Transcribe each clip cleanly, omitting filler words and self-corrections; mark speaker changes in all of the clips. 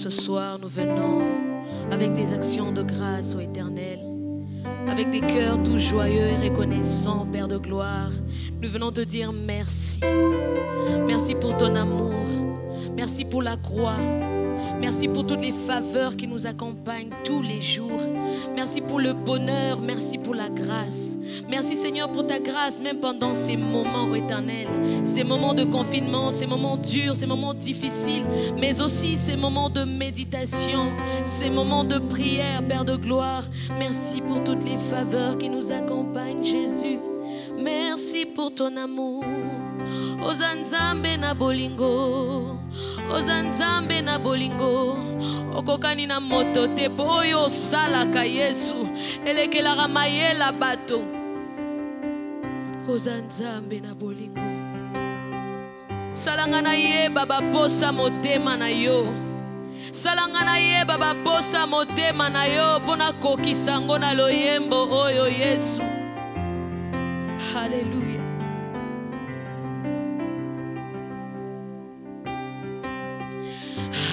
Speaker 1: ce soir, nous venons avec des actions de grâce au Éternel, avec des cœurs tout joyeux et reconnaissants, Père de gloire. Nous venons te dire merci. Merci pour ton amour. Merci pour la croix. Merci pour toutes les faveurs qui nous accompagnent tous les jours. Merci pour le bonheur. Merci pour la grâce. Merci Seigneur pour ta grâce, même pendant ces moments éternels, ces moments de confinement, ces moments durs, ces moments difficiles, mais aussi ces moments de méditation, ces moments de prière, Père de gloire. Merci pour toutes les faveurs qui nous accompagnent, Jésus. Merci pour ton amour. Ozanzambe na bolingo, Ozanzambe na bolingo. Okokani na moto te po oyo salaka Yesu, elekelaka mayela bato. Ozanzambe na bolingo. Salanga na ye baba posa motema na yo. Salanga na ye baba posa motema na yo pona kokisango na loyembo oyo Yesu. Hallelujah.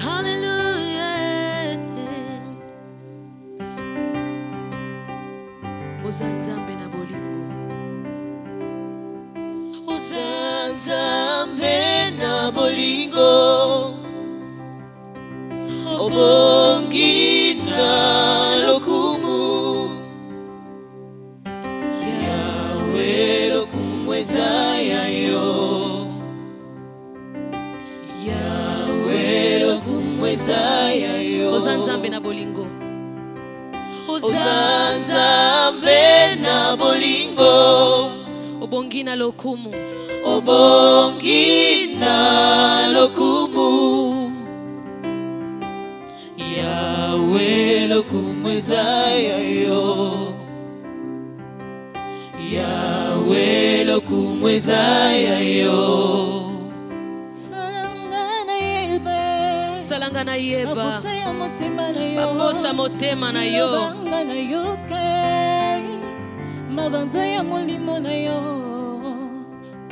Speaker 1: Hallelujah. Ozanzambe na bolingo.
Speaker 2: Ozanzambe na bolingo. Obongi na lokumu. Yahweh lokumu ezaya yo. Yahweh lokumu ezaya yo.
Speaker 1: Ozanzambe na bolingo.
Speaker 2: Ozanzambe na bolingo.
Speaker 1: Obongi na lokumu.
Speaker 2: Obongi na lokumu. Yahweh lokumu ezaya yo. Yahweh lokumu ezaya yo.
Speaker 3: Salangana yeba.
Speaker 1: Salangana yeba.
Speaker 3: Baposa ya motema na yo.
Speaker 1: Baposa motema na yo.
Speaker 3: Mabanga na yo kai. Mabanza ya molimo na yo.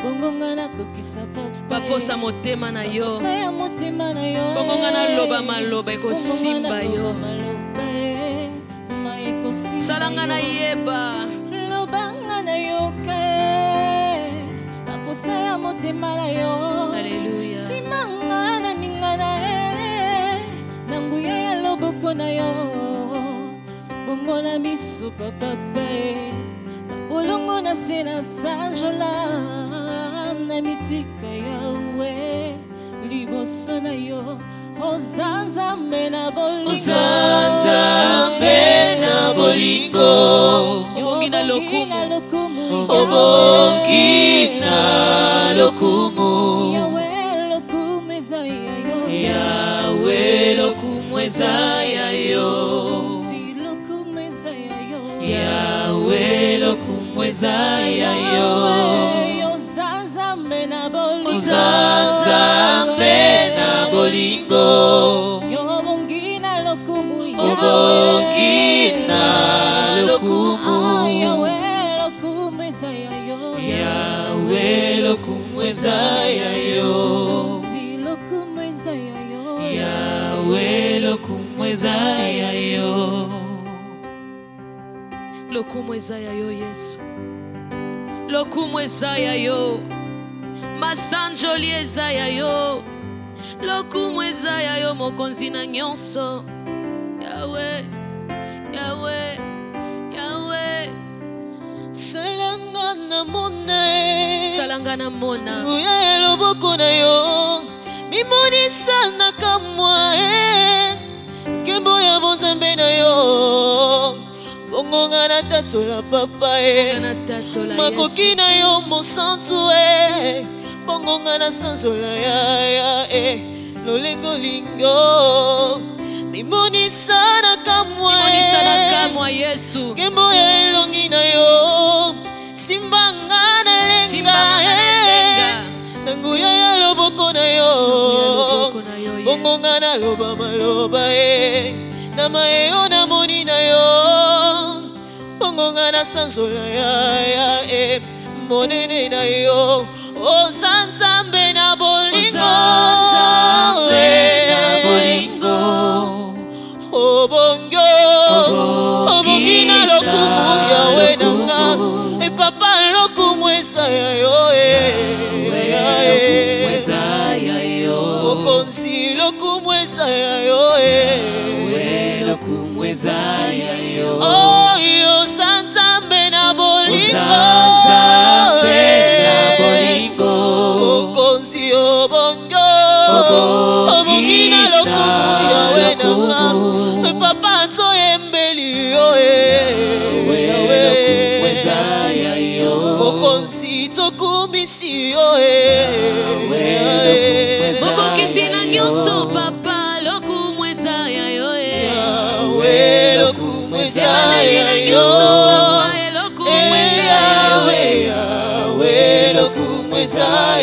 Speaker 3: Bongonga na kokisa papa.
Speaker 1: Baposa motema na yo.
Speaker 3: Baposa ya motema na yo.
Speaker 1: Bongonga na loba maloba eko simba yo. Salangana yeba.
Speaker 3: Lobanga na yo kai. Baposa ya motema na yo.
Speaker 1: Hallelujah.
Speaker 3: Simanga na ningana nanguya ya loboko na yo. Bongo na miso papa bolongo na sena sanjola na mitika yawe liboso na yo. Ozanzambe na bolingo.
Speaker 2: Ozanzambe na bolingo.
Speaker 1: Obongi na lokumu.
Speaker 2: Obongi na lokumu.
Speaker 3: Yahweh lokumu ezaya yo.
Speaker 2: Yahweh lokumu ezaya yo.
Speaker 3: Si lokumu ezaya yo.
Speaker 2: Yahweh lokumu ezaya yo.
Speaker 3: Ozanzambe na bolingo.
Speaker 2: Ozanzambe na bolingo.
Speaker 3: Obongi na lokumu.
Speaker 2: Obongi na lokumu.
Speaker 3: Yahweh lokumu ezaya yo.
Speaker 2: Yahweh lokumu ezaya yo.
Speaker 3: Si lokumu ezaya yo.
Speaker 2: Yahweh lokumu ezaya yo.
Speaker 1: Lokumu ezaya yo Yesu. Lokumu ezaya yo. Masanjoli ezaya yo. Lokumu ezaya yo mokonzi na nyonso. Yahweh, Yahweh, Yahweh.
Speaker 2: Salangana mona e.
Speaker 1: Salangana mona.
Speaker 2: Nguya ya loboko na yo. Mimonisa na kamwa e. Kembo ya bonzambe na yo. Bongonga na tatola papa e. Makoki na yo mosantu e. Bongonga na sanzola ya e. Lolengo lingo. Mimonisa na kamwa e.
Speaker 1: Mimonisa na kamwa Yesu.
Speaker 2: Kembo ya elongi na yo. Simbanga na lenga e. Nanguya ya loboko na yo. Bongonga na loba maloba e. Na maeo na moni na yo. Bongonga na sanzola ya e. Monene na yo. Ozanzambe na bolingo. Ozanzambe na bolingo. lokumweza ya yo Mokonzi lokumweza ya yo Oyo sanzambe na bolingo Mokonzi obongo Obongina lokumu yawe nanga Papa nzo yembeli yo Mokonzi tokumisi yo
Speaker 1: Mokokisi na nyonso papa lokumweza ya yo
Speaker 2: lokumweza ya yo lokumweza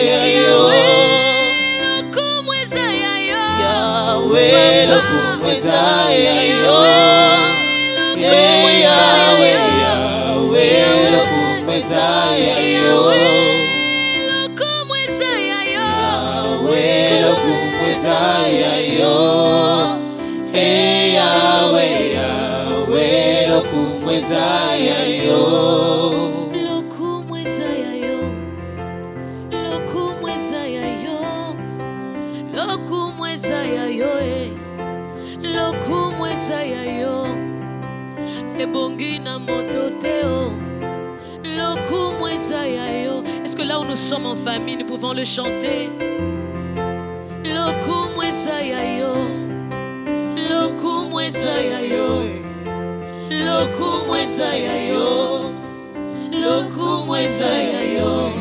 Speaker 2: ya yo
Speaker 1: lokumweza ya yo
Speaker 2: lokumweza ya yo lokumweza ya yo
Speaker 1: lokumweza ya yo
Speaker 2: lokumweza ya yo lokumweza ya yo
Speaker 1: lokumweza ya yo lokumweza ya yo lokumweza ya yo lokumweza ya yo ebongi na moto teo lokumweza ya yo. Est-ce que là où nous sommes en famille nous pouvons le chanter? Lokumweza ya yo lokumweza ya yo lokumweza ya yo lokumweza ya yo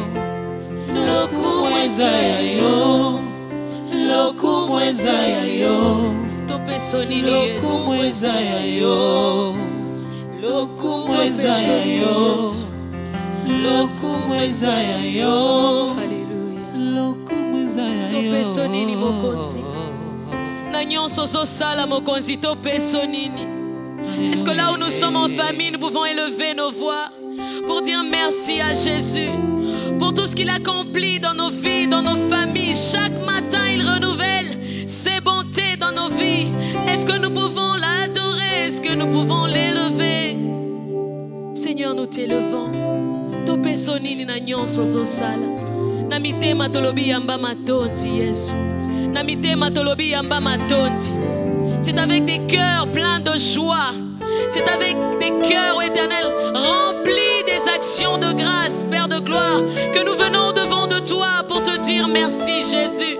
Speaker 1: lokumweza ya yo lokumweza ya yo topesonini Yesu
Speaker 2: lokumweza ya yo lokumweza ya yo lokumweza ya yo
Speaker 1: Alléluia
Speaker 2: lokumweza ya yo
Speaker 1: topesonini mokonzi na nyonso zosala mokonzi topesonini. Est-ce que là où nous sommes en famille nous pouvons élever nos voix pour dire merci à Jésus pour tout ce qu'il accomplit dans nos vies, dans nos familles. Chaque matin il renouvelle ses bontés dans nos vies. Est-ce que nous pouvons l'adorer? Est-ce que nous pouvons l'élever? Seigneur, nous t'élevons. Topesonini na nyonso zosala na mitema tolobi yamba matonzi Yesu na mitema tolobi yamba matonzi. C'est avec des cœurs pleins de joie, c'est avec des cœurs éternels remplis des actions de grâce, Père de gloire, que nous venons devant de toi pour te dire merci Jésus.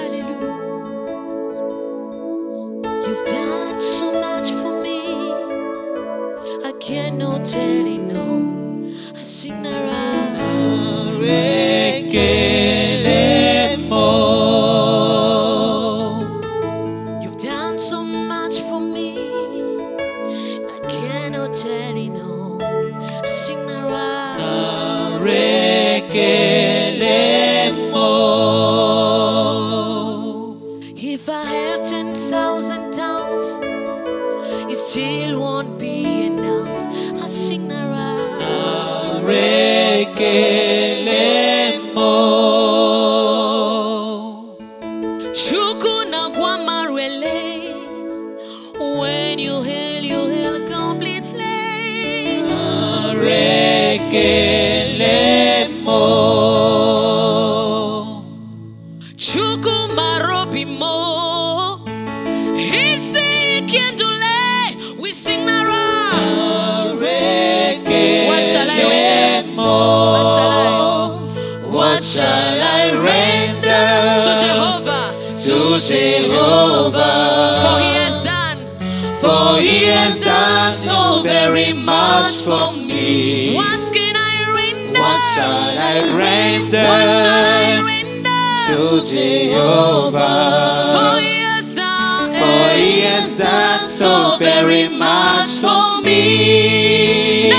Speaker 1: Alléluia. You've done so much for me, I cannot tell you no. I sing around. You've done so much for me, I cannot tell you no. I sing around. If I have 10,000 tongues, it still won't be enough. I sing around. Chukuna guamarele. When you heal completely. Chukumarobimo. Hisi kiendule. We sing around. What shall I render? What shall I render to Jehovah? For he has done so very much for me. What can I render?
Speaker 2: What shall I render?
Speaker 1: What shall I render
Speaker 2: to Jehovah?
Speaker 1: For he has done
Speaker 2: so very much for me.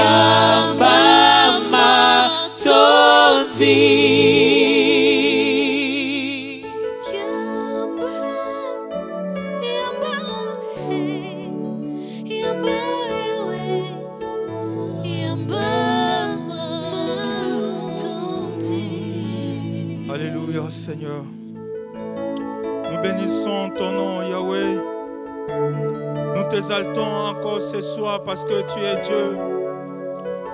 Speaker 2: Yamba Matonzi.
Speaker 4: Alléluia, Seigneur. Nous bénissons ton nom, Yahweh. Nous t'exaltons encore ce soir parce que tu es Dieu.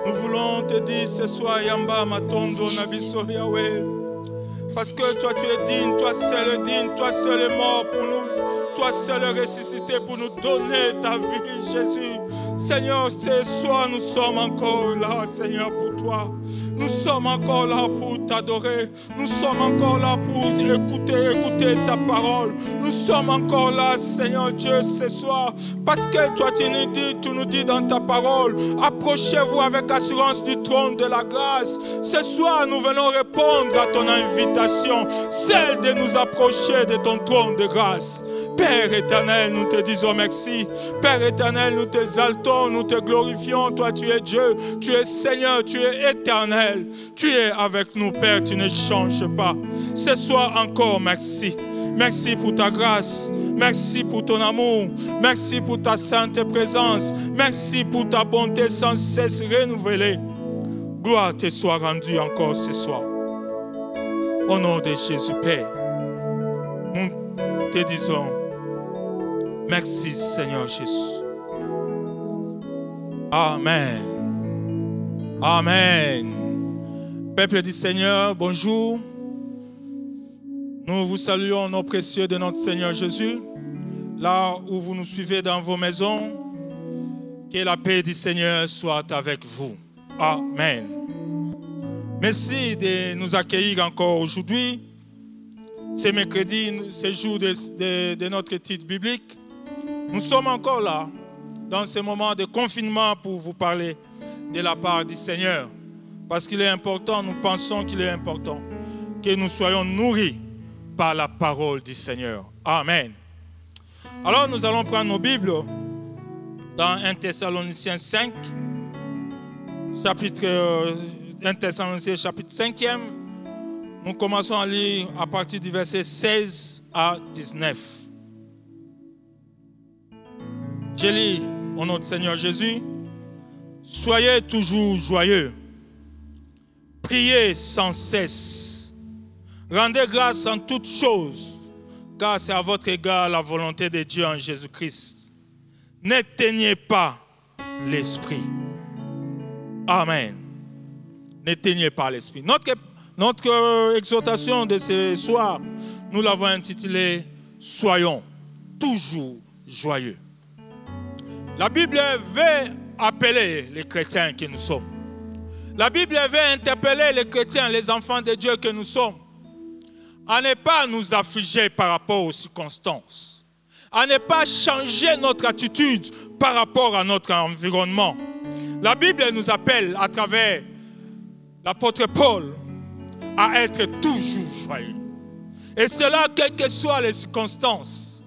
Speaker 4: Nous voulons te dire ce soir, Yamba Matondo Nabiso, Yahweh. Parce que toi tu es digne, toi seul est mort pour nous. Toi seul est ressuscité pour nous donner ta vie, Jésus. Seigneur, ce soir nous sommes encore là, Seigneur, pour toi. Nous sommes encore là pour t'adorer. Nous sommes encore là pour écouter ta parole. Nous sommes encore là, Seigneur Dieu, ce soir. Parce que toi, tu nous dis dans ta parole, approchez-vous avec assurance du trône de la grâce. Ce soir, nous venons répondre à ton invitation, celle de nous approcher de ton trône de grâce. Père éternel, nous te disons merci. Père éternel, nous t'exaltons, nous te glorifions. Toi, tu es Dieu, tu es Seigneur, tu es éternel. Tu es avec nous, Père, tu ne changes pas. Ce soir encore, merci. Merci pour ta grâce. Merci pour ton amour. Merci pour ta sainte présence. Merci pour ta bonté sans cesse renouvelée. Gloire te soit rendue encore ce soir. Au nom de Jésus, Père, nous te disons merci, Seigneur Jésus. Amen. Amen. Peuple du Seigneur, bonjour. Nous vous saluons au nom précieux de notre Seigneur Jésus. Là où vous nous suivez dans vos maisons, que la paix du Seigneur soit avec vous. Amen. Merci de nous accueillir encore aujourd'hui. C'est mercredi, c'est jour de notre étude biblique. Nous sommes encore là, dans ce moment de confinement, pour vous parler de la part du Seigneur. Parce qu'il est important, nous pensons qu'il est important que nous soyons nourris par la parole du Seigneur. Amen. Alors nous allons prendre nos Bibles dans 1 Thessaloniciens 5, chapitre 5e. Nous commençons à lire à partir du verset 16 à 19. Je lis au nom du Seigneur Jésus. Soyez toujours joyeux. Priez sans cesse. Rendez grâce en toutes choses, car c'est à votre égard la volonté de Dieu en Jésus-Christ. N'éteignez pas l'esprit. Amen. N'éteignez pas l'esprit. Notre exhortation de ce soir, nous l'avons intitulée « Soyons toujours joyeux ». La Bible veut appeler les chrétiens que nous sommes. La Bible veut interpeller les chrétiens, les enfants de Dieu que nous sommes, à ne pas nous affliger par rapport aux circonstances, à ne pas changer notre attitude par rapport à notre environnement. La Bible nous appelle à travers l'apôtre Paul à être toujours joyeux. Et cela, quelles que soient les circonstances,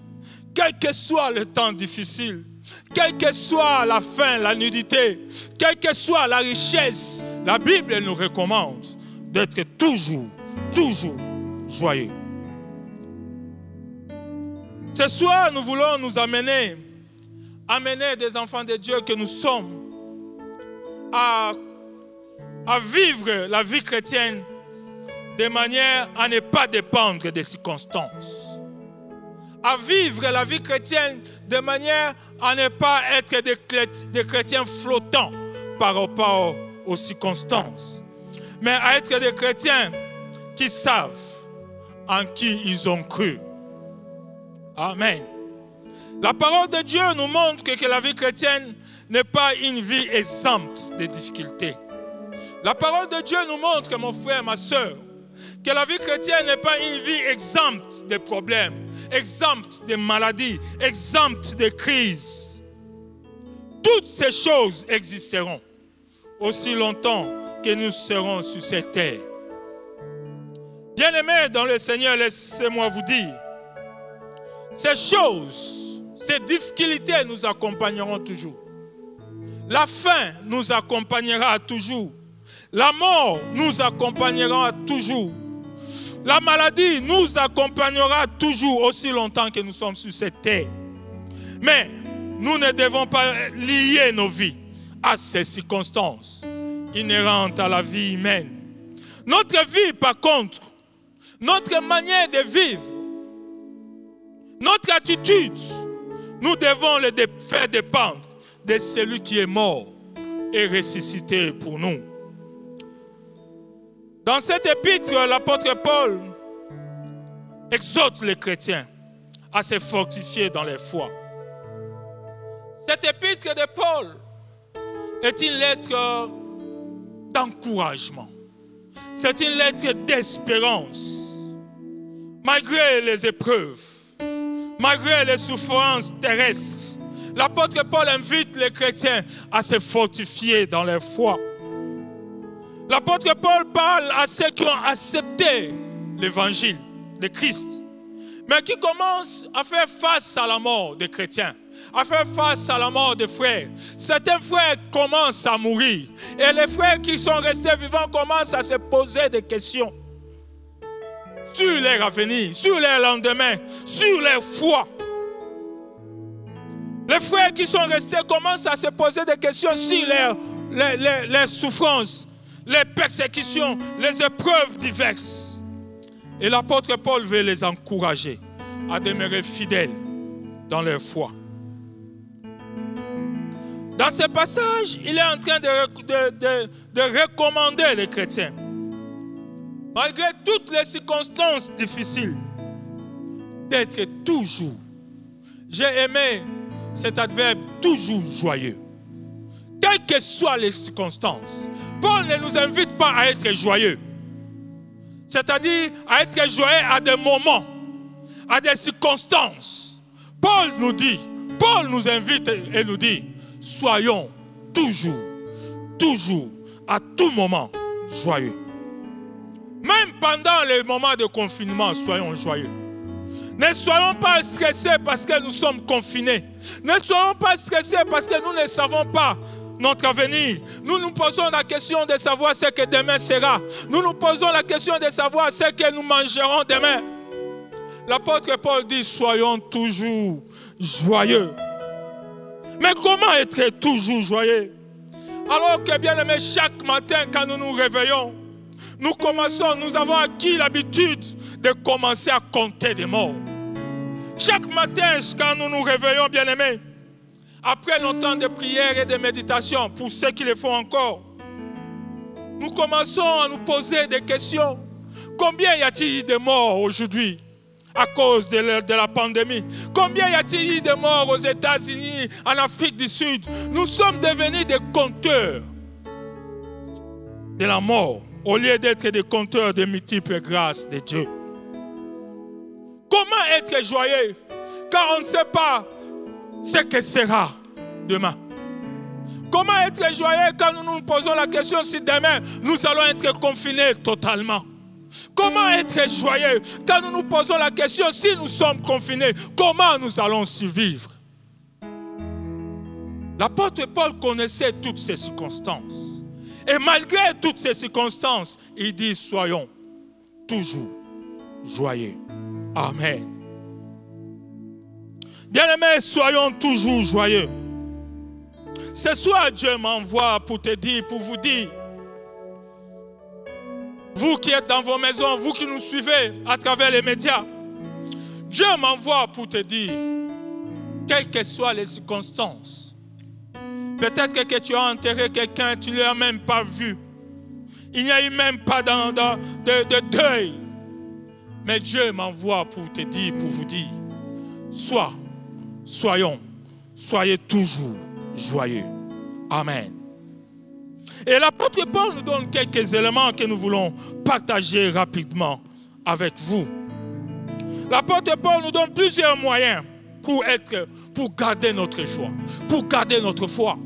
Speaker 4: quel que soit le temps difficile, quelle que soit la faim, la nudité, quelle que soit la richesse, la Bible nous recommande d'être toujours joyeux. Ce soir, nous voulons nous amener des enfants de Dieu que nous sommes à vivre la vie chrétienne de manière à ne pas dépendre des circonstances. À vivre la vie chrétienne de manière à ne pas être des chrétiens flottants par rapport aux circonstances, mais à être des chrétiens qui savent en qui ils ont cru. Amen. La parole de Dieu nous montre que la vie chrétienne n'est pas une vie exempte de difficultés. La parole de Dieu nous montre, mon frère, ma soeur, que la vie chrétienne n'est pas une vie exempte de problèmes, exempte de maladies, exempte de crises. Toutes ces choses existeront aussi longtemps que nous serons sur cette terre. Bien-aimés dans le Seigneur, laissez-moi vous dire, ces choses, ces difficultés nous accompagneront toujours. La faim nous accompagnera toujours. La mort nous accompagnera toujours. La maladie nous accompagnera toujours aussi longtemps que nous sommes sur cette terre. Mais nous ne devons pas lier nos vies à ces circonstances inhérentes à la vie humaine. Notre vie, par contre, notre manière de vivre, notre attitude, nous devons le faire dépendre de celui qui est mort et ressuscité pour nous. Dans cette épître, l'apôtre Paul exhorte les chrétiens à se fortifier dans leur foi. Cette épître de Paul est une lettre d'encouragement. C'est une lettre d'espérance. Malgré les épreuves, malgré les souffrances terrestres, l'apôtre Paul invite les chrétiens à se fortifier dans leur foi. L'apôtre Paul parle à ceux qui ont accepté l'évangile de Christ, mais qui commencent à faire face à la mort des chrétiens, à faire face à la mort des frères. Certains frères commencent à mourir, et les frères qui sont restés vivants commencent à se poser des questions sur leur avenir, sur leur lendemain, sur leur foi. Les frères qui sont restés commencent à se poser des questions sur leurs souffrances, les persécutions, les épreuves diverses. Et l'apôtre Paul veut les encourager à demeurer fidèles dans leur foi. Dans ce passage, il est en train de recommander les chrétiens, malgré toutes les circonstances difficiles, d'être toujours, j'ai aimé cet adverbe, toujours joyeux. Quelles que soient les circonstances, Paul ne nous invite pas à être joyeux. C'est-à-dire à être joyeux à des moments, à des circonstances. Paul nous invite et nous dit, soyons toujours, à tout moment, joyeux. Même pendant les moments de confinement, soyons joyeux. Ne soyons pas stressés parce que nous sommes confinés. Ne soyons pas stressés parce que nous ne savons pas notre avenir. Nous nous posons la question de savoir ce que demain sera. Nous nous posons la question de savoir ce que nous mangerons demain. L'apôtre Paul dit, soyons toujours joyeux. Mais comment être toujours joyeux? Alors que bien aimé, chaque matin quand nous nous réveillons, nous avons acquis l'habitude de commencer à compter des morts. Chaque matin, quand nous nous réveillons, bien aimés, après nos temps de prière et de méditation, pour ceux qui le font encore, nous commençons à nous poser des questions. Combien y a-t-il de morts aujourd'hui à cause de la pandémie? Combien y a-t-il eu de morts aux États-Unis, en Afrique du Sud? Nous sommes devenus des compteurs de la mort, au lieu d'être des compteurs de multiples grâces de Dieu. Comment être joyeux quand on ne sait pas ce que sera demain? Comment être joyeux quand nous nous posons la question si demain nous allons être confinés totalement? Comment être joyeux quand nous nous posons la question si nous sommes confinés, comment nous allons survivre? L'apôtre Paul connaissait toutes ces circonstances. Et malgré toutes ces circonstances, il dit soyons toujours joyeux. Amen. Bien-aimés, soyons toujours joyeux. Ce soir, Dieu m'envoie pour te dire, pour vous dire, vous qui êtes dans vos maisons, vous qui nous suivez à travers les médias, Dieu m'envoie pour te dire, quelles que soient les circonstances, peut-être que tu as enterré quelqu'un, tu ne l'as même pas vu. Il n'y a eu même pas de deuil. Mais Dieu m'envoie pour te dire, pour vous dire, soyez toujours joyeux. Amen. Et l'apôtre Paul nous donne quelques éléments que nous voulons partager rapidement avec vous. L'apôtre Paul nous donne plusieurs moyens pour garder notre joie, pour garder notre foi.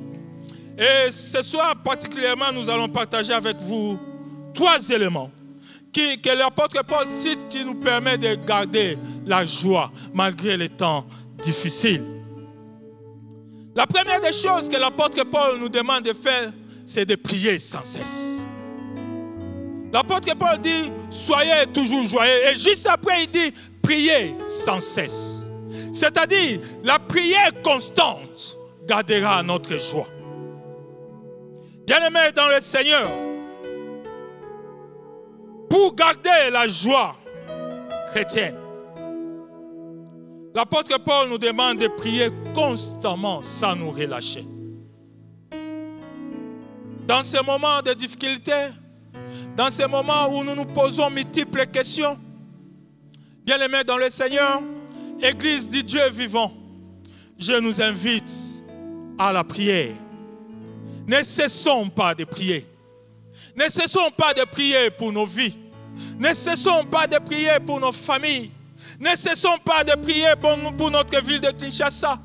Speaker 4: Et ce soir particulièrement, nous allons partager avec vous 3 éléments que l'apôtre Paul cite qui nous permet de garder la joie malgré les temps difficiles. La première des choses que l'apôtre Paul nous demande de faire, c'est de prier sans cesse. L'apôtre Paul dit, soyez toujours joyeux. Et juste après, il dit, priez sans cesse. C'est-à-dire, la prière constante gardera notre joie. Bien-aimés dans le Seigneur, pour garder la joie chrétienne, l'apôtre Paul nous demande de prier constamment sans nous relâcher. Dans ces moments de difficulté, dans ces moments où nous nous posons multiples questions, bien-aimés dans le Seigneur, Église du Dieu vivant, je nous invite à la prière. Ne cessons pas de prier. Ne cessons pas de prier pour nos vies. Ne cessons pas de prier pour nos familles. Ne cessons pas de prier pour notre ville de Kinshasa.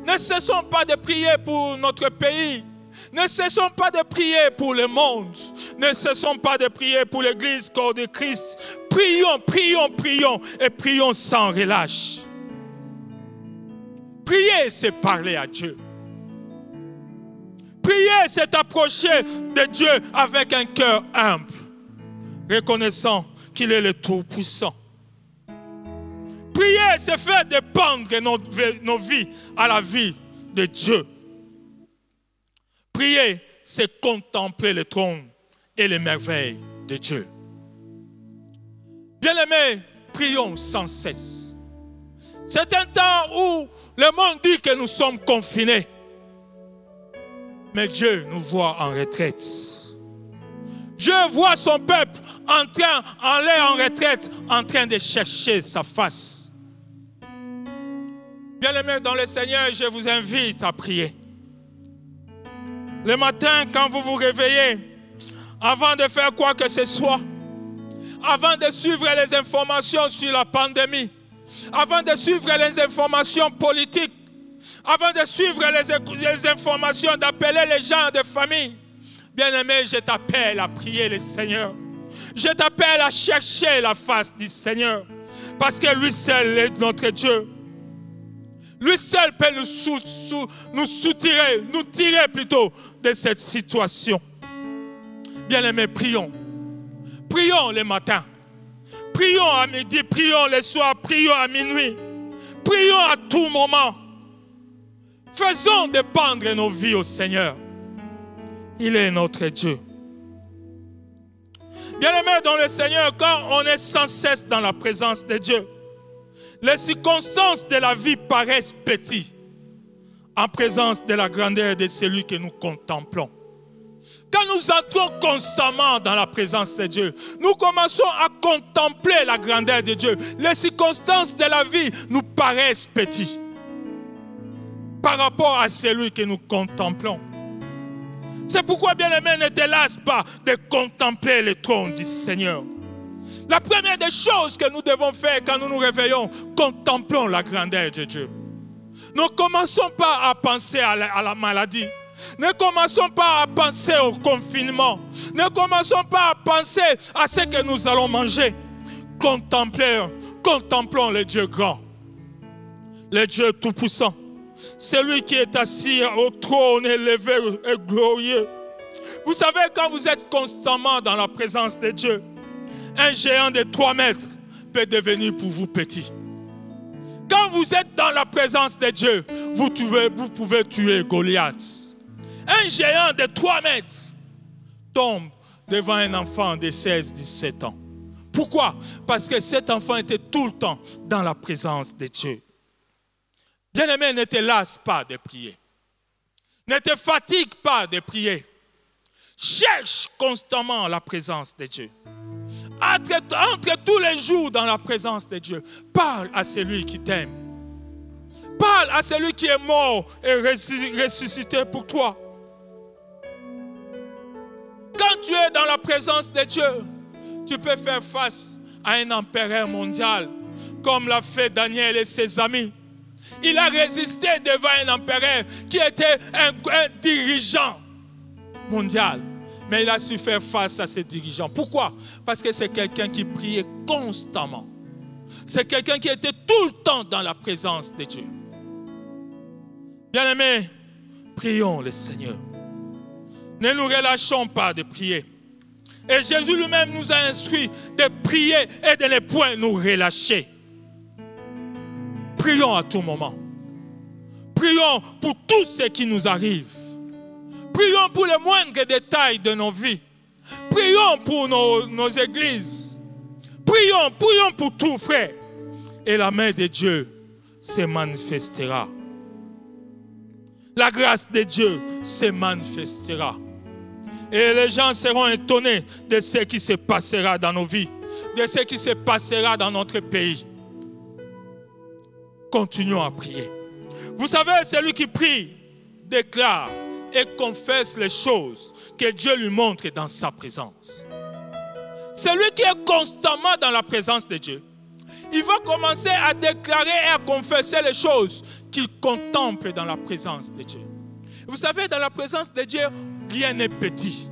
Speaker 4: Ne cessons pas de prier pour notre pays. Ne cessons pas de prier pour le monde. Ne cessons pas de prier pour l'Église corps de Christ. Prions, prions, prions et prions sans relâche. Prier, c'est parler à Dieu. Prier, c'est approcher de Dieu avec un cœur humble, reconnaissant qu'il est le Tout-Puissant. Prier, c'est faire dépendre nos vies à la vie de Dieu. Prier, c'est contempler le trône et les merveilles de Dieu. Bien-aimés, prions sans cesse. C'est un temps où le monde dit que nous sommes confinés. Mais Dieu nous voit en retraite. Dieu voit son peuple en retraite, en train de chercher sa face. Bien-aimés dans le Seigneur, je vous invite à prier. Le matin, quand vous vous réveillez, avant de faire quoi que ce soit, avant de suivre les informations sur la pandémie, avant de suivre les informations politiques, avant de suivre les informations, d'appeler les gens de famille, bien-aimé, je t'appelle à prier le Seigneur. Je t'appelle à chercher la face du Seigneur. Parce que lui seul est notre Dieu. Lui seul peut nous soutirer, nous tirer plutôt de cette situation. Bien-aimés, prions. Prions le matin. Prions à midi, prions le soir, prions à minuit. Prions à tout moment. Faisons dépendre nos vies au Seigneur. Il est notre Dieu. Bien-aimés dans le Seigneur, quand on est sans cesse dans la présence de Dieu, les circonstances de la vie paraissent petites en présence de la grandeur de celui que nous contemplons. Quand nous entrons constamment dans la présence de Dieu, nous commençons à contempler la grandeur de Dieu. Les circonstances de la vie nous paraissent petites par rapport à celui que nous contemplons. C'est pourquoi, bien-aimés, ne te lasse pas de contempler le trône du Seigneur. La première des choses que nous devons faire quand nous nous réveillons, contemplons la grandeur de Dieu. Ne commençons pas à penser à la maladie. Ne commençons pas à penser au confinement. Ne commençons pas à penser à ce que nous allons manger. Contemplons le Dieu grand, le Dieu tout-puissant. Celui qui est assis au trône élevé et glorieux. Vous savez, quand vous êtes constamment dans la présence de Dieu, un géant de 3 mètres peut devenir pour vous petit. Quand vous êtes dans la présence de Dieu, vous pouvez tuer Goliath. Un géant de 3 mètres tombe devant un enfant de 16-17 ans. Pourquoi? Parce que cet enfant était tout le temps dans la présence de Dieu. Bien-aimé, ne te lasse pas de prier. Ne te fatigue pas de prier. Cherche constamment la présence de Dieu. Entre tous les jours dans la présence de Dieu. Parle à celui qui t'aime. Parle à celui qui est mort et ressuscité pour toi. Quand tu es dans la présence de Dieu, tu peux faire face à un empereur mondial, comme l'a fait Daniel et ses amis. Il a résisté devant un empereur qui était un dirigeant mondial. Mais il a su faire face à ces dirigeants. Pourquoi? Parce que c'est quelqu'un qui priait constamment. C'est quelqu'un qui était tout le temps dans la présence de Dieu. Bien-aimés, Prions le Seigneur. Ne nous relâchons pas de prier. Et Jésus lui-même nous a instruit de prier et de ne point nous relâcher. Prions à tout moment. Prions pour tout ce qui nous arrive. Prions pour les moindres détails de nos vies. Prions pour nos églises. Prions pour tout, frère. Et la main de Dieu se manifestera. La grâce de Dieu se manifestera. Et les gens seront étonnés de ce qui se passera dans nos vies, de ce qui se passera dans notre pays. Continuons à prier. Vous savez, celui qui prie déclare et confesse les choses que Dieu lui montre dans sa présence. Celui qui est constamment dans la présence de Dieu, il va commencer à déclarer et à confesser les choses qu'il contemple dans la présence de Dieu. Vous savez, dans la présence de Dieu, rien n'est petit.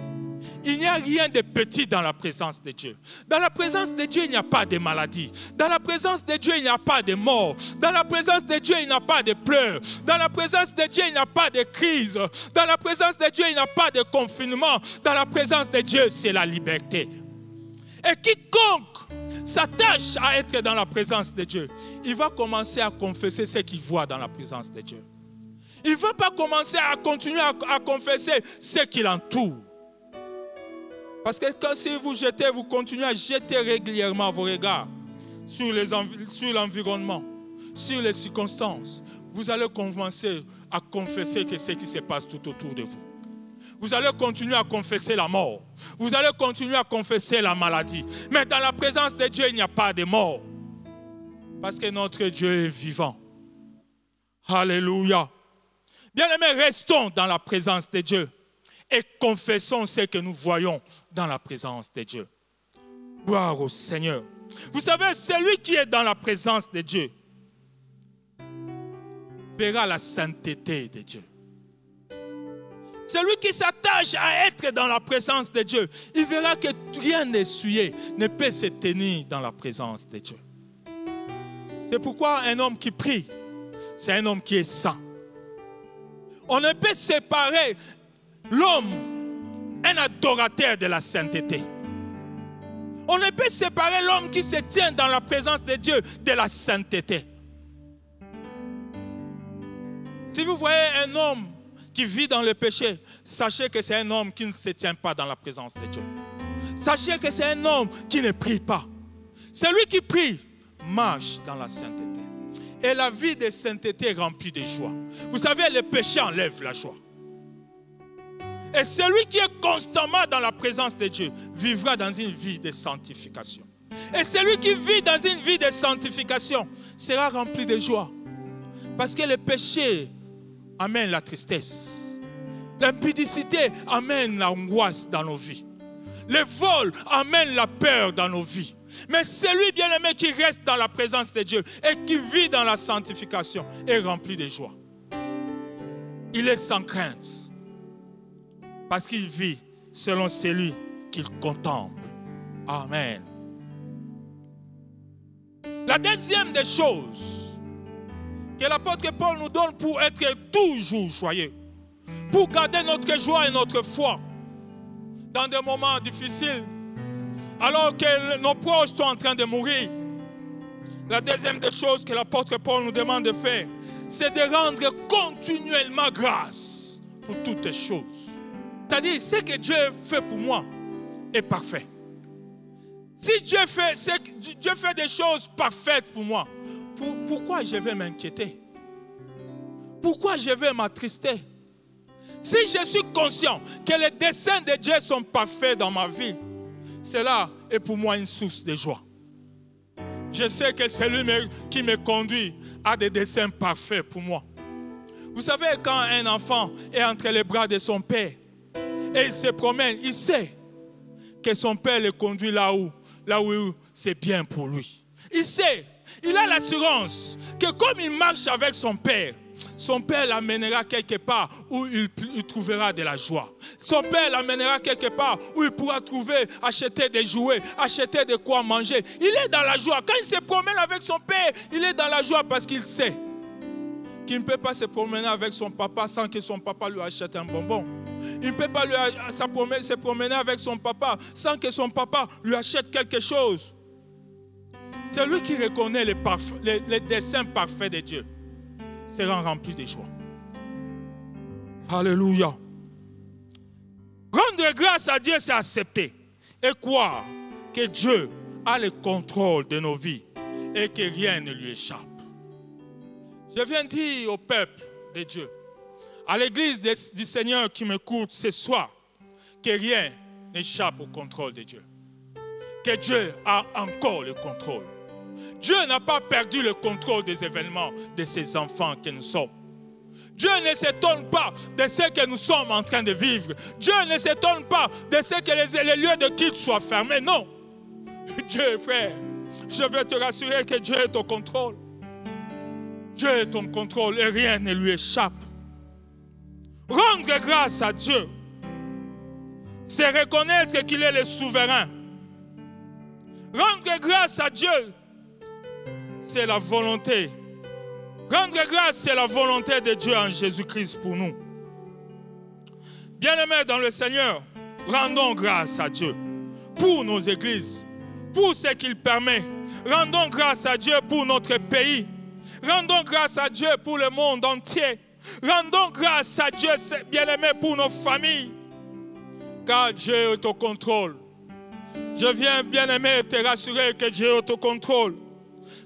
Speaker 4: Il n'y a rien de petit dans la présence de Dieu. Dans la présence de Dieu, il n'y a pas de maladie. Dans la présence de Dieu, il n'y a pas de mort. Dans la présence de Dieu, il n'y a pas de pleurs. Dans la présence de Dieu, il n'y a pas de crise. Dans la présence de Dieu, il n'y a pas de confinement. Dans la présence de Dieu, c'est la liberté. Et quiconque s'attache à être dans la présence de Dieu, il va commencer à confesser ce qu'il voit dans la présence de Dieu. Il ne va pas commencer à continuer à confesser ce qui l'entoure. Parce que quand si vous continuez à jeter régulièrement vos regards sur l'environnement, sur les circonstances, vous allez commencer à confesser que ce qui se passe tout autour de vous. Vous allez continuer à confesser la mort. Vous allez continuer à confesser la maladie. Mais dans la présence de Dieu, il n'y a pas de mort. Parce que notre Dieu est vivant. Alléluia. Bien-aimés, restons dans la présence de Dieu et confessons ce que nous voyons dans la présence de Dieu. Gloire au Seigneur. Vous savez, celui qui est dans la présence de Dieu verra la sainteté de Dieu. Celui qui s'attache à être dans la présence de Dieu, il verra que rien d'essuyé ne peut se tenir dans la présence de Dieu. C'est pourquoi un homme qui prie, c'est un homme qui est saint. On ne peut séparer l'homme, un adorateur de la sainteté. On ne peut séparer l'homme qui se tient dans la présence de Dieu de la sainteté. Si vous voyez un homme qui vit dans le péché, sachez que c'est un homme qui ne se tient pas dans la présence de Dieu. Sachez que c'est un homme qui ne prie pas. Celui qui prie marche dans la sainteté. Et la vie de sainteté est remplie de joie. Vous savez, le péché enlève la joie. Et celui qui est constamment dans la présence de Dieu vivra dans une vie de sanctification. Et celui qui vit dans une vie de sanctification sera rempli de joie. Parce que le péché amène la tristesse. L'impudicité amène l'angoisse dans nos vies. Le vol amène la peur dans nos vies. Mais celui bien-aimé qui reste dans la présence de Dieu et qui vit dans la sanctification est rempli de joie. Il est sans crainte. Parce qu'il vit selon celui qu'il contemple. Amen. La deuxième des choses que l'apôtre Paul nous donne pour être toujours joyeux, pour garder notre joie et notre foi dans des moments difficiles, alors que nos proches sont en train de mourir. La deuxième des choses que l'apôtre Paul nous demande de faire, c'est de rendre continuellement grâce pour toutes les choses. C'est-à-dire, ce que Dieu fait pour moi est parfait. Si Dieu fait des choses parfaites pour moi, pourquoi je vais m'inquiéter? Pourquoi je vais m'attrister? Si je suis conscient que les desseins de Dieu sont parfaits dans ma vie, cela est pour moi une source de joie. Je sais que c'est lui qui me conduit à des desseins parfaits pour moi. Vous savez, quand un enfant est entre les bras de son père et il se promène, il sait que son père le conduit là où c'est bien pour lui. Il sait, il a l'assurance que comme il marche avec son père l'amènera quelque part où il trouvera de la joie. Son père l'amènera quelque part où il pourra acheter des jouets, acheter de quoi manger. Il est dans la joie. Quand il se promène avec son père, il est dans la joie parce qu'il sait qui ne peut pas se promener avec son papa sans que son papa lui achète un bonbon. Il ne peut pas se promener avec son papa sans que son papa lui achète quelque chose. C'est lui qui reconnaît les desseins parfaits de Dieu. Sera rempli de joie. Alléluia. Rendre grâce à Dieu, c'est accepter et croire que Dieu a le contrôle de nos vies et que rien ne lui échappe. Je viens dire au peuple de Dieu, à l'église du Seigneur qui m'écoute ce soir, que rien n'échappe au contrôle de Dieu. Que Dieu a encore le contrôle. Dieu n'a pas perdu le contrôle des événements de ses enfants que nous sommes. Dieu ne s'étonne pas de ce que nous sommes en train de vivre. Dieu ne s'étonne pas de ce que les lieux de culte soient fermés. Non. Dieu, frère, je veux te rassurer que Dieu est au contrôle. Dieu est au contrôle et rien ne lui échappe. Rendre grâce à Dieu, c'est reconnaître qu'il est le souverain. Rendre grâce à Dieu, c'est la volonté. Rendre grâce, c'est la volonté de Dieu en Jésus-Christ pour nous. Bien-aimés dans le Seigneur, rendons grâce à Dieu pour nos églises, pour ce qu'il permet. Rendons grâce à Dieu pour notre pays. Rendons grâce à Dieu pour le monde entier. Rendons grâce à Dieu, bien-aimés, pour nos familles. Car Dieu est au contrôle. Je viens, bien-aimé, te rassurer que Dieu est au contrôle.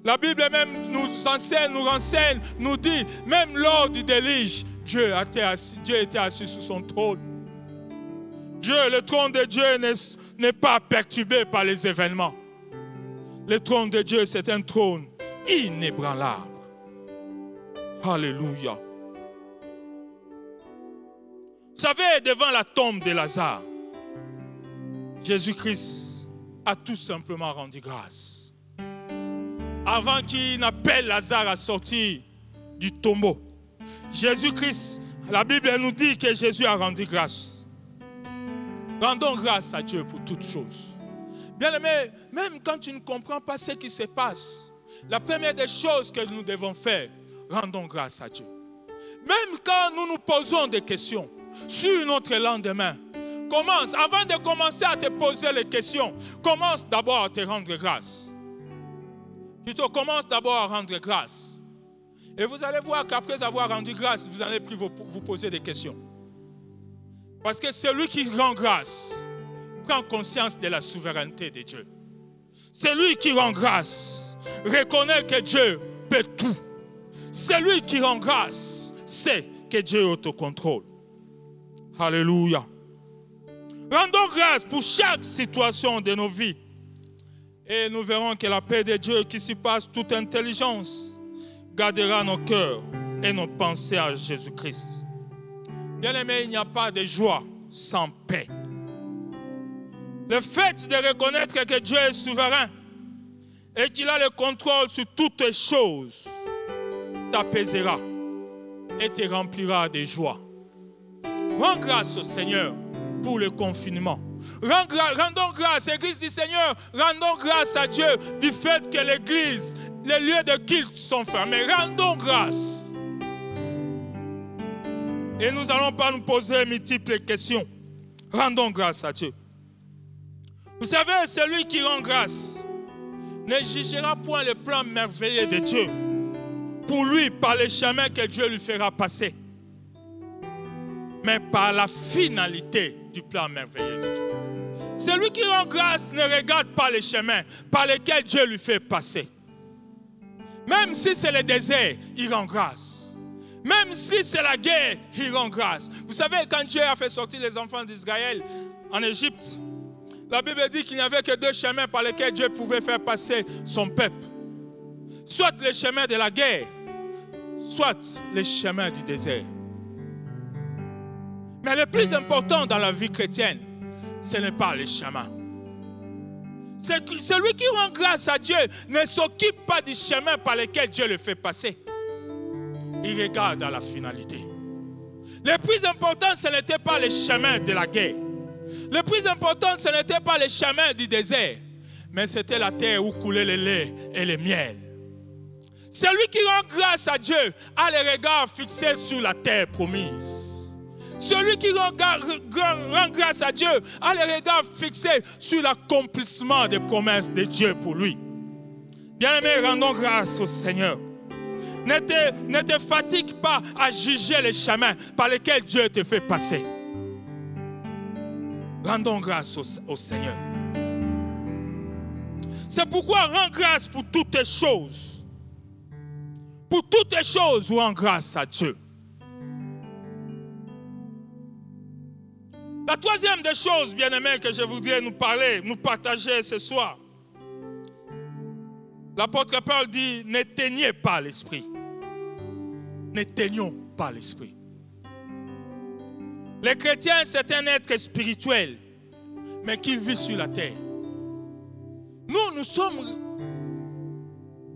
Speaker 4: La Bible même nous enseigne, nous renseigne, nous dit, même lors du déluge, Dieu était assis sur son trône. Le trône de Dieu n'est pas perturbé par les événements. Le trône de Dieu, c'est un trône inébranlable. Alléluia. Vous savez, devant la tombe de Lazare, Jésus-Christ a tout simplement rendu grâce. Avant qu'il n'appelle Lazare à sortir du tombeau, Jésus-Christ, la Bible nous dit que Jésus a rendu grâce. Rendons grâce à Dieu pour toutes choses. Bien-aimé, même quand tu ne comprends pas ce qui se passe, la première des choses que nous devons faire, rendons grâce à Dieu. Même quand nous nous posons des questions sur notre lendemain, avant de commencer à te poser les questions, commence d'abord à te rendre grâce. Plutôt, commence d'abord à rendre grâce. Et vous allez voir qu'après avoir rendu grâce, vous n'allez plus vous poser des questions. Parce que celui qui rend grâce prend conscience de la souveraineté de Dieu. Celui qui rend grâce reconnaît que Dieu peut tout. Celui qui rend grâce sait que Dieu est au contrôle. Alléluia. Rendons grâce pour chaque situation de nos vies. Et nous verrons que la paix de Dieu qui surpasse toute intelligence gardera nos cœurs et nos pensées à Jésus-Christ. Bien-aimés, il n'y a pas de joie sans paix. Le fait de reconnaître que Dieu est souverain et qu'il a le contrôle sur toutes les choses t'apaisera et te remplira de joie. Rends grâce au Seigneur pour le confinement. Rendons grâce, Église du Seigneur, rendons grâce à Dieu du fait que l'Église, les lieux de culte sont fermés. Rendons grâce. Et nous n'allons pas nous poser multiples questions. Rendons grâce à Dieu. Vous savez, celui qui rend grâce ne jugera point le plan merveilleux de Dieu pour lui par les chemins que Dieu lui fera passer, mais par la finalité du plan merveilleux de Dieu. Celui qui rend grâce ne regarde pas les chemins par lesquels Dieu lui fait passer. Même si c'est le désert, il rend grâce. Même si c'est la guerre, il rend grâce. Vous savez, quand Dieu a fait sortir les enfants d'Israël en Égypte, la Bible dit qu'il n'y avait que deux chemins par lesquels Dieu pouvait faire passer son peuple. Soit les chemins de la guerre, soit les chemins du désert. Mais le plus important dans la vie chrétienne, ce n'est pas les chemins. Celui qui rend grâce à Dieu ne s'occupe pas du chemin par lequel Dieu le fait passer. Il regarde à la finalité. Le plus important, ce n'était pas les chemins de la guerre. Le plus important, ce n'était pas les chemins du désert, mais c'était la terre où coulait le lait et le miel. Celui qui rend grâce à Dieu a les regards fixés sur la terre promise. Celui qui rend grâce à Dieu a les regards fixés sur l'accomplissement des promesses de Dieu pour lui. Bien-aimés, rendons grâce au Seigneur. Ne te fatigue pas à juger les chemins par lesquels Dieu te fait passer. Rendons grâce au Seigneur. C'est pourquoi rends grâce pour toutes les choses. Pour toutes les choses, rends grâce à Dieu. La troisième des choses, bien-aimés, que je voudrais nous partager ce soir. L'apôtre Paul dit, n'éteignez pas l'esprit. N'éteignons pas l'esprit. Les chrétiens, c'est un être spirituel, mais qui vit sur la terre. Nous sommes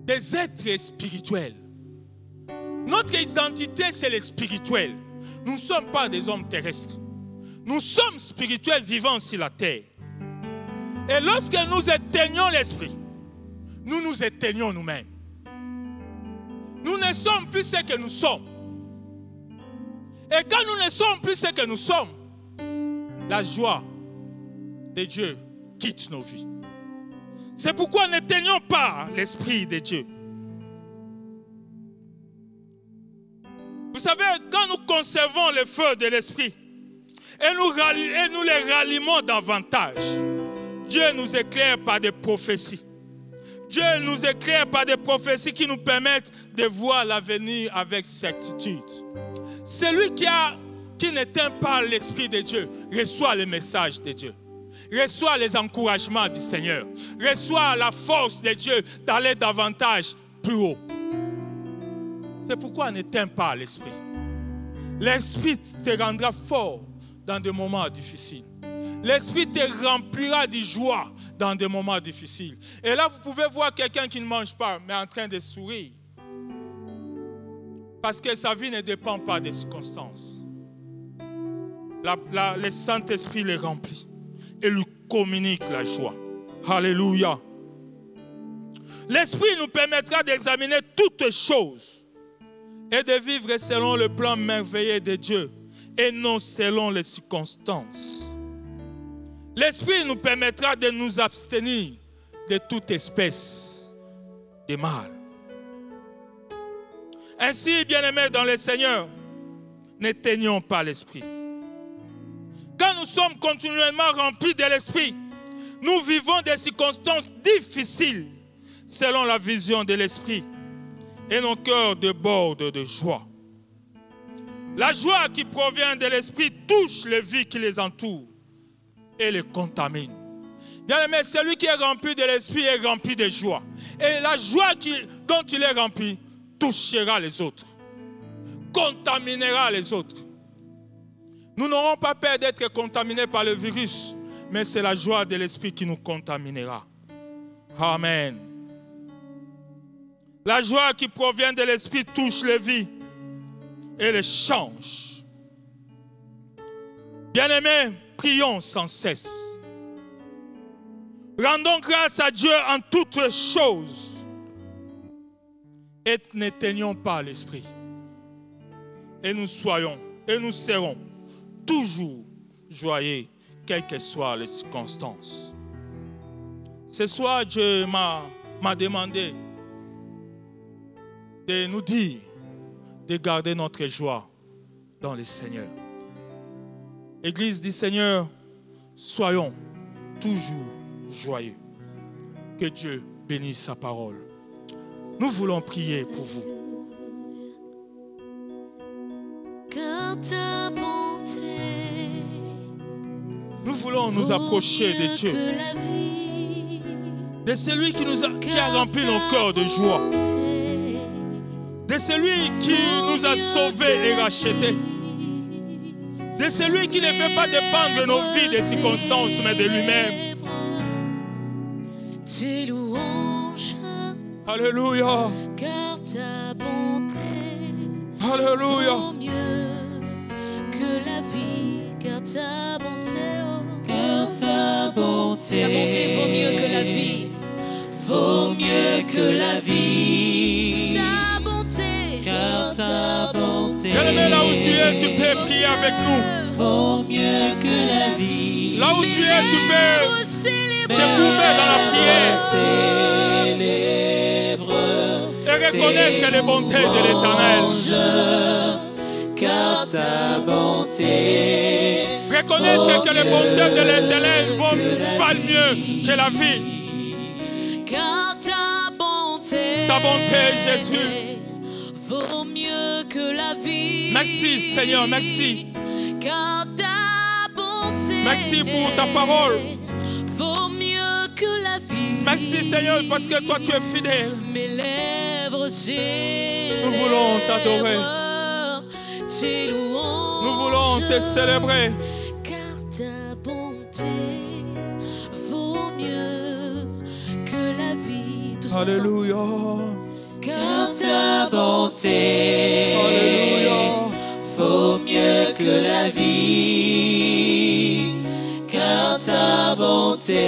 Speaker 4: des êtres spirituels. Notre identité, c'est le spirituel. Nous ne sommes pas des hommes terrestres. Nous sommes spirituels vivants sur la terre. Et lorsque nous éteignons l'esprit, nous nous éteignons nous-mêmes. Nous ne sommes plus ce que nous sommes. Et quand nous ne sommes plus ce que nous sommes, la joie de Dieu quitte nos vies. C'est pourquoi n'éteignons pas l'esprit de Dieu. Vous savez, quand nous conservons le feu de l'esprit et nous les rallumons davantage, Dieu nous éclaire par des prophéties. Dieu nous éclaire par des prophéties qui nous permettent de voir l'avenir avec certitude. Celui qui n'éteint pas l'esprit de Dieu reçoit le message de Dieu, reçoit les encouragements du Seigneur, reçoit la force de Dieu d'aller davantage plus haut. C'est pourquoi n'éteins pas l'esprit. L'esprit te rendra fort dans des moments difficiles. L'esprit te remplira de joie dans des moments difficiles. Et là, vous pouvez voir quelqu'un qui ne mange pas, mais en train de sourire. Parce que sa vie ne dépend pas des circonstances. Le Saint-Esprit le remplit et lui communique la joie. Alléluia. L'Esprit nous permettra d'examiner toutes choses et de vivre selon le plan merveilleux de Dieu et non selon les circonstances. L'Esprit nous permettra de nous abstenir de toute espèce de mal. Ainsi, bien-aimés dans le Seigneur, n'éteignons pas l'Esprit. Quand nous sommes continuellement remplis de l'Esprit, nous vivons des circonstances difficiles selon la vision de l'Esprit et nos cœurs débordent de joie. La joie qui provient de l'Esprit touche les vies qui les entourent et les contamine. Bien-aimé, celui qui est rempli de l'Esprit est rempli de joie. Et la joie dont il est rempli touchera les autres, contaminera les autres. Nous n'aurons pas peur d'être contaminés par le virus, mais c'est la joie de l'Esprit qui nous contaminera. Amen. La joie qui provient de l'Esprit touche les vies et les change. Bien-aimés, prions sans cesse. Rendons grâce à Dieu en toutes choses. Et n'éteignons pas l'esprit. Et nous serons toujours joyeux, quelles que soient les circonstances. Ce soir, Dieu m'a demandé de nous dire de garder notre joie dans le Seigneur. Église du Seigneur, soyons toujours joyeux. Que Dieu bénisse sa parole. Nous voulons prier pour vous.
Speaker 2: Car ta bonté,
Speaker 4: nous voulons nous approcher de Dieu, de celui qui a rempli nos cœurs de joie, de celui qui nous a sauvés et rachetés, de celui qui ne fait pas dépendre nos vies des circonstances, mais de lui-même.
Speaker 2: tes louanges,
Speaker 4: Alléluia.
Speaker 2: car ta bonté
Speaker 4: Alléluia.
Speaker 2: vaut mieux que la vie, car ta bonté, car ta bonté,
Speaker 3: Ta bonté vaut mieux que la vie.
Speaker 2: vaut mieux que la vie.
Speaker 4: Bien-aimé, là où tu es, tu peux prier avec nous.
Speaker 2: Vaut mieux que la vie.
Speaker 4: Là où tu es, tu peux te couper dans la prière et reconnaître les bontés de l'Éternel.
Speaker 2: Car ta bonté,
Speaker 4: reconnaître que les bontés de l'Éternel valent mieux que la vie.
Speaker 1: Car ta bonté,
Speaker 4: Jésus,
Speaker 1: vaut mieux que la vie.
Speaker 4: Merci Seigneur, merci.
Speaker 1: Car ta bonté,
Speaker 4: merci pour ta parole.
Speaker 1: Vaut mieux que la vie.
Speaker 4: Merci Seigneur parce que toi tu es fidèle.
Speaker 1: Mes lèvres célèbrent.
Speaker 4: Nous voulons t'adorer.
Speaker 1: Tes louanges.
Speaker 4: Nous voulons te célébrer.
Speaker 1: Car ta bonté vaut mieux que la vie. Tous
Speaker 4: Alléluia.
Speaker 2: Car ta bonté,
Speaker 4: Alléluia,
Speaker 2: vaut mieux que la vie. Car ta bonté,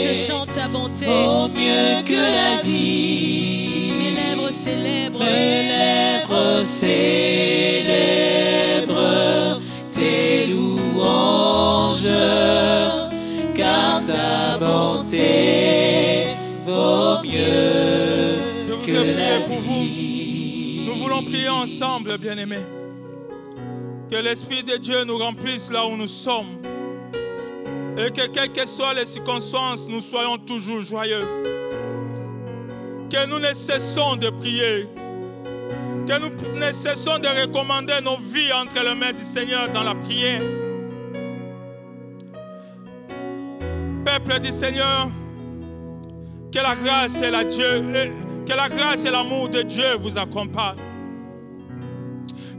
Speaker 1: je chante ta bonté,
Speaker 2: vaut mieux que la vie.
Speaker 1: Mes lèvres célèbrent.
Speaker 2: Mes lèvres célèbrent tes louanges. Car ta bonté vaut mieux que la
Speaker 4: pour vous.
Speaker 2: vie.
Speaker 4: Nous voulons prier ensemble, bien-aimés. Que l'Esprit de Dieu nous remplisse là où nous sommes. Et que quelles que soient les circonstances, nous soyons toujours joyeux. Que nous ne cessons de prier. Que nous ne cessons de recommander nos vies entre les mains du Seigneur dans la prière. Peuple du Seigneur, que la grâce et l'amour de Dieu vous accompagnent.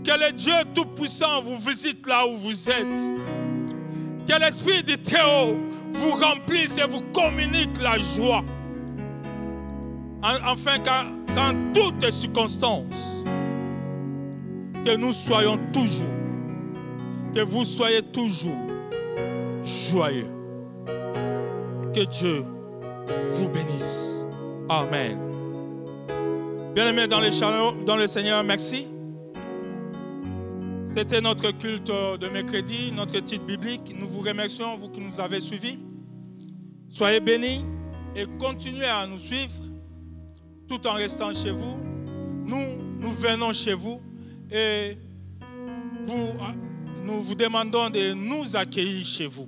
Speaker 4: Que le Dieu Tout-Puissant vous visite là où vous êtes. Que l'Esprit du Théo vous remplisse et vous communique la joie. Afin qu'en toutes circonstances, que nous soyons toujours, que vous soyez toujours joyeux. Que Dieu vous bénisse. Amen. Bien-aimés dans le Seigneur, merci. C'était notre culte de mercredi, notre titre biblique. Nous vous remercions, vous qui nous avez suivis. Soyez bénis et continuez à nous suivre tout en restant chez vous. Nous venons chez vous et nous vous demandons de nous accueillir chez vous.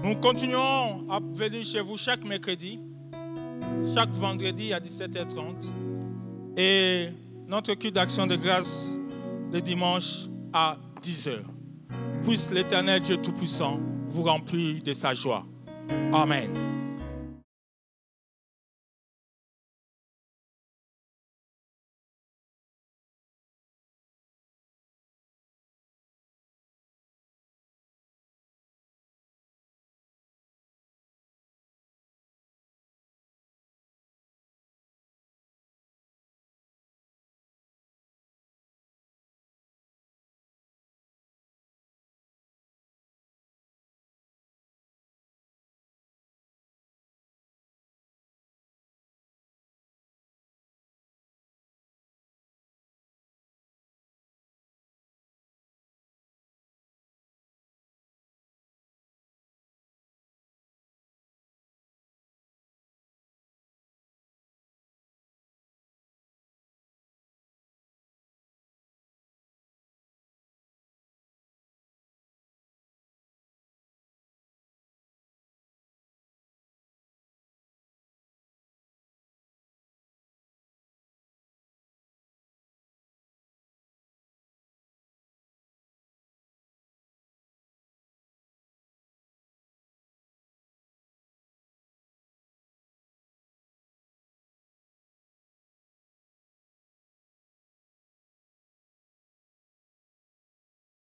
Speaker 4: Nous continuons à venir chez vous chaque mercredi, chaque vendredi à 17h30 et notre culte d'action de grâce le dimanche à 10h. Puisse l'Éternel Dieu Tout-Puissant vous remplir de sa joie. Amen.